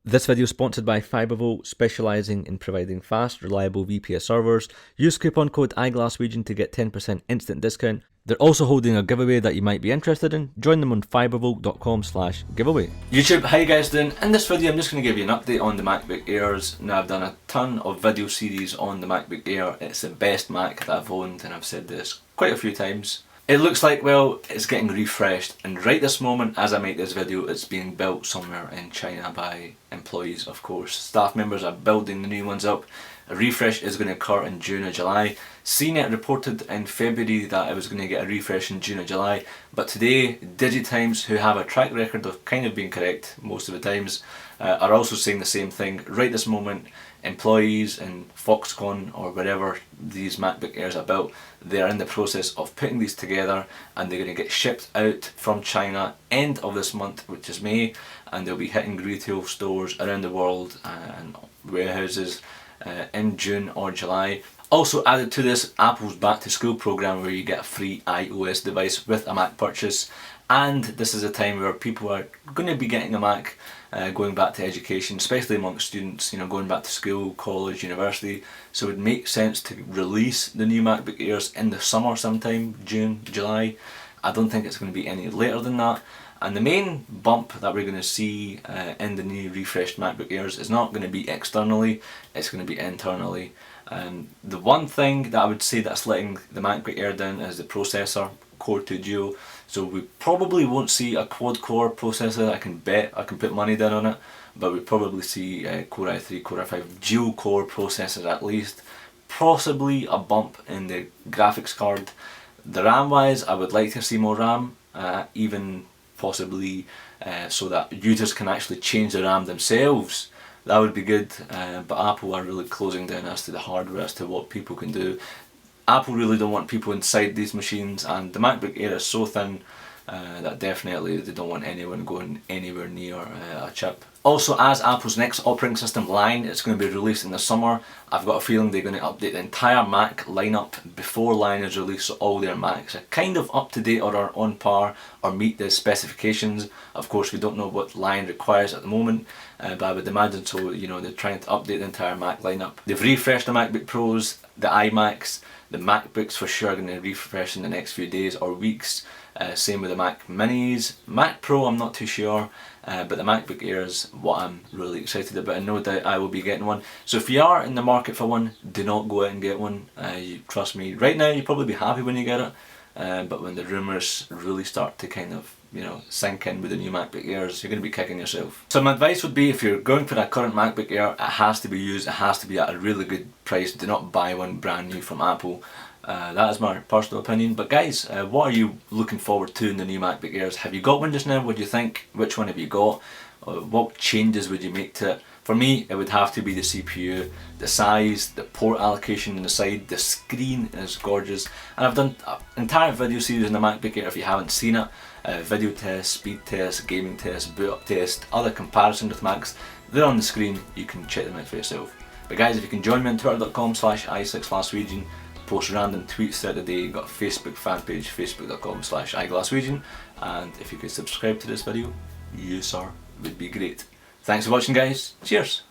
This video is sponsored by Fibervolt, specialising in providing fast, reliable VPS servers. Use coupon code iGlaswegian to get 10% instant discount. They're also holding a giveaway that you might be interested in. Join them on fibervolt.com/giveaway. YouTube, how you guys doing? In this video I'm just going to give you an update on the MacBook Airs. Now, I've done a ton of video series on the MacBook Air. It's the best Mac that I've owned, and I've said this quite a few times. It looks like, well, it's getting refreshed, and right this moment as I make this video it's being built somewhere in China by employees, of course. Staff members are building the new ones up. A refresh is going to occur in June or July. CNET reported in February that it was going to get a refresh in June or July, but today Digitmes, who have a track record of kind of being correct most of the times, are also saying the same thing. Right this moment, employees in Foxconn or wherever these MacBook Airs are built, they are in the process of putting these together, and they're going to get shipped out from China end of this month, which is May, and they'll be hitting retail stores around the world and warehouses in June or July. Also added to this, Apple's back to school program, where you get a free iOS device with a Mac purchase, and this is a time where people are going to be getting a Mac, going back to education, especially amongst students, you know, going back to school, college, university. So it would make sense to release the new MacBook Airs in the summer sometime, June, July. I don't think it's going to be any later than that. And the main bump that we're going to see in the new refreshed MacBook Airs is not going to be externally, it's going to be internally. The one thing that I would say that's letting the MacBook Air down is the processor, Core 2 Duo. So we probably won't see a quad-core processor. I can put money down on it, but we probably see Core i3, Core i5 dual-core processors at least. Possibly a bump in the graphics card. The RAM-wise, I would like to see more RAM, even possibly so that users can actually change the RAM themselves. That would be good, but Apple are really closing down as to the hardware, as to what people can do. Apple really don't want people inside these machines, and the MacBook Air is so thin that definitely they don't want anyone going anywhere near a chip. Also, as Apple's next operating system, Line, it's going to be released in the summer. I've got a feeling they're going to update the entire Mac lineup before Line is released, so all their Macs are kind of up to date or are on par or meet the specifications. Of course, we don't know what Line requires at the moment, but I would imagine so. You know, they're trying to update the entire Mac lineup. They've refreshed the MacBook Pros, the iMacs, the MacBooks for sure are going to refresh in the next few days or weeks. Same with the Mac Minis. Mac Pro I'm not too sure, but the MacBook Air is what I'm really excited about, and no doubt I will be getting one. So if you are in the market for one, do not go out and get one. Trust me, right now you'll probably be happy when you get it, but when the rumours really start to kind of, you know, sink in with the new MacBook Airs, you're going to be kicking yourself. So my advice would be, if you're going for a current MacBook Air, it has to be used, it has to be at a really good price. Do not buy one brand new from Apple. That is my personal opinion. But guys, what are you looking forward to in the new MacBook Airs? Have you got one just now? What do you think? Which one have you got? What changes would you make to it? For me, it would have to be the CPU, the size, the port allocation on the side. The screen is gorgeous, and I've done an entire video series on the MacBook Air if you haven't seen it. Video test, speed test, gaming test, boot up test, other comparison with Macs. They're on the screen, you can check them out for yourself. But guys, if you can join me on twitter.com/i6glasswegian, post random tweets throughout the day. Got a Facebook fan page, facebook.com/iGlaswegian, and if you could subscribe to this video, you sir, would be great. Thanks for watching guys, cheers!